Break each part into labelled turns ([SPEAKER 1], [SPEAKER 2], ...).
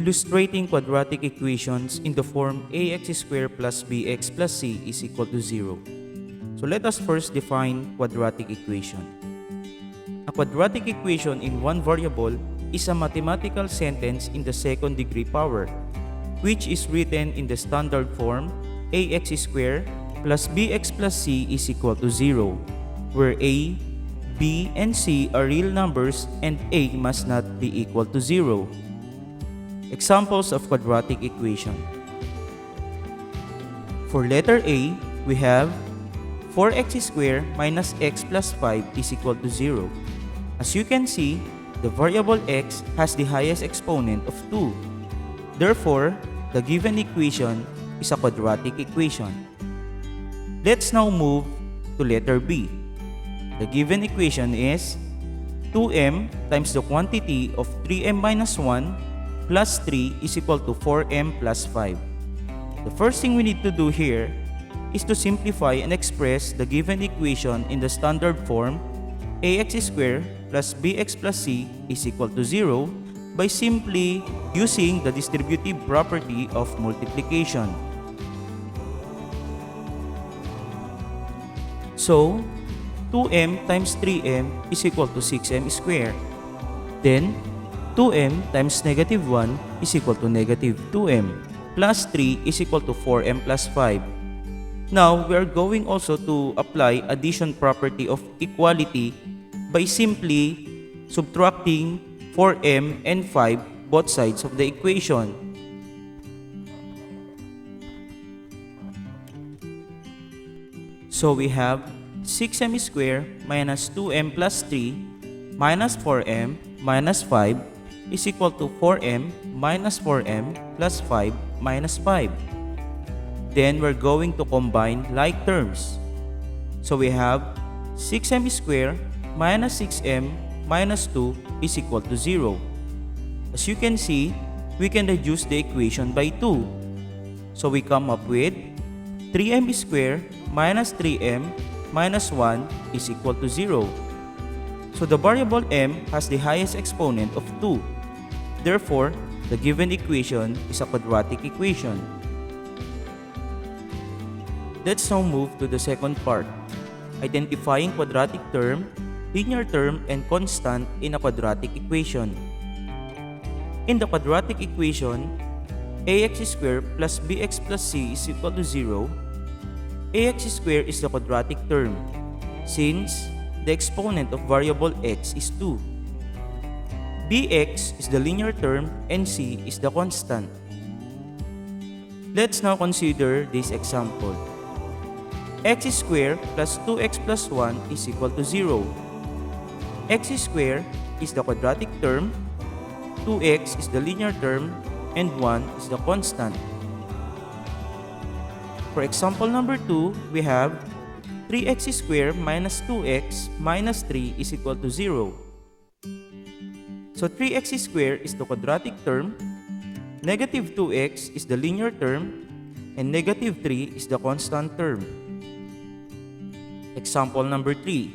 [SPEAKER 1] illustrating quadratic equations in the form ax squared plus bx plus c is equal to 0. So let us first define quadratic equation. A quadratic equation in one variable is a mathematical sentence in the second degree power, which is written in the standard form ax squared plus bx plus c is equal to 0, where a, b, and c are real numbers and a must not be equal to 0. Examples of quadratic equation. For letter A, we have 4x squared minus x plus 5 is equal to 0. As you can see, the variable x has the highest exponent of 2. Therefore, the given equation is a quadratic equation. Let's now move to letter B. The given equation is 2m times the quantity of 3m minus 1 plus 3 is equal to 4m plus 5. The first thing we need to do here is to simplify and express the given equation in the standard form ax squared plus bx plus c is equal to 0 by simply using the distributive property of multiplication. So, 2m times 3m is equal to 6m squared. Then, 2m times negative 1 is equal to negative 2m plus 3 is equal to 4m plus 5. Now, we are going also to apply addition property of equality by simply subtracting 4m and 5 both sides of the equation. So we have 6m squared minus 2m plus 3 minus 4m minus 5 is equal to 4m minus 4m plus 5 minus 5. Then we're going to combine like terms. So we have 6m squared minus 6m minus 2 is equal to 0. As you can see, we can reduce the equation by 2. So we come up with 3m squared minus 3m minus 1 is equal to 0. So the variable m has the highest exponent of 2. Therefore, the given equation is a quadratic equation. Let's now move to the second part, identifying quadratic term, linear term, and constant in a quadratic equation. In the quadratic equation, ax squared plus bx plus c is equal to 0. Ax squared is the quadratic term, since the exponent of variable x is 2. Bx is the linear term and c is the constant. Let's now consider this example. X squared plus 2x plus 1 is equal to 0. X squared is the quadratic term, 2x is the linear term, and 1 is the constant. For example number 2, we have 3x squared minus 2x minus 3 is equal to 0. So 3x squared is the quadratic term, negative 2x is the linear term, and negative 3 is the constant term. Example number 3.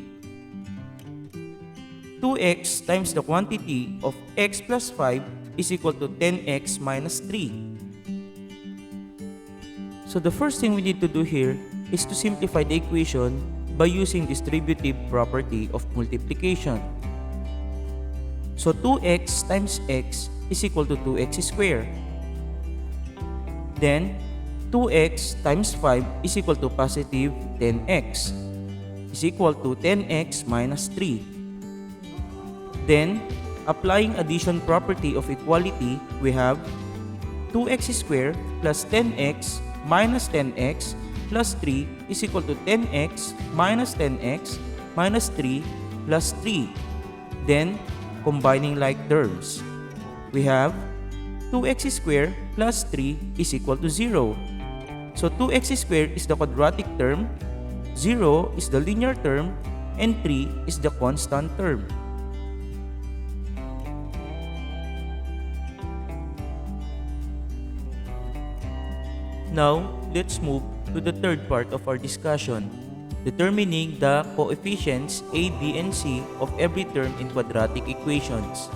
[SPEAKER 1] 2x times the quantity of x plus 5 is equal to 10x minus 3. So the first thing we need to do here is to simplify the equation by using distributive property of multiplication. So 2x times x is equal to 2x squared. Then 2x times 5 is equal to positive 10x is equal to 10x minus 3. Then, applying addition property of equality, we have 2x squared plus 10x minus 10x plus 3 is equal to 10x minus 10x minus 3 plus 3. Then, combining like terms, we have 2x squared plus 3 is equal to 0. So 2x squared is the quadratic term, 0 is the linear term, and 3 is the constant term. Now, let's move to the third part of our discussion, determining the coefficients a, b, and c of every term in quadratic equations.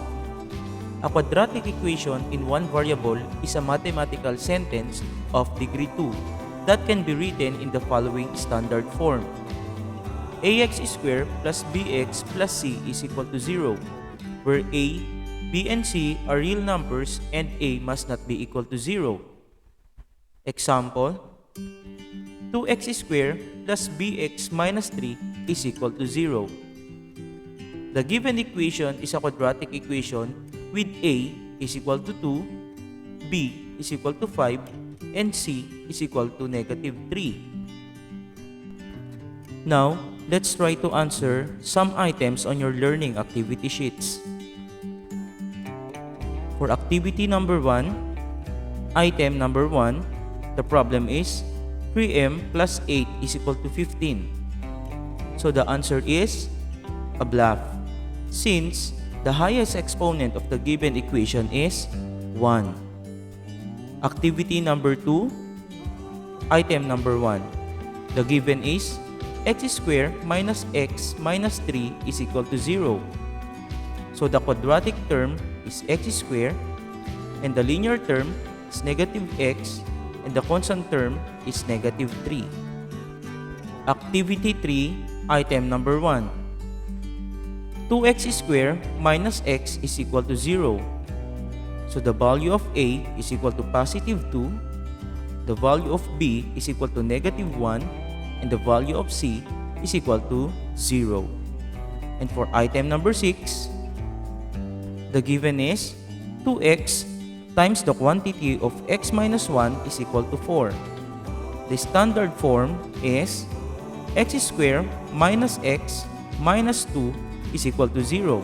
[SPEAKER 1] A quadratic equation in one variable is a mathematical sentence of degree 2 that can be written in the following standard form. Ax squared plus bx plus c is equal to 0, where a, b, and c are real numbers and a must not be equal to 0. Example, 2x squared plus bx minus 3 is equal to 0. The given equation is a quadratic equation with a is equal to 2, b is equal to 5, and c is equal to negative 3. Now, let's try to answer some items on your learning activity sheets. For activity number 1, item number 1, the problem is 3m plus 8 is equal to 15. So the answer is a bluff, since the highest exponent of the given equation is 1. Activity number 2, item number 1. The given is x squared minus x minus 3 is equal to 0. So the quadratic term is x squared, and the linear term is negative x, and the constant term is negative 3. Activity 3, item number 1. 2x squared minus x is equal to 0. So the value of a is equal to positive 2, the value of b is equal to negative 1, and the value of c is equal to 0. And for item number 6, the given is 2x times the quantity of x minus 1 is equal to 4. The standard form is x squared minus x minus 2 is equal to 0.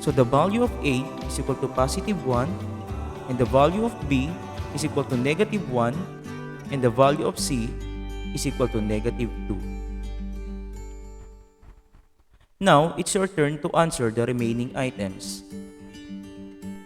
[SPEAKER 1] So the value of a is equal to positive 1, and the value of b is equal to negative 1, and the value of c is equal to negative 2. Now, it's your turn to answer the remaining items.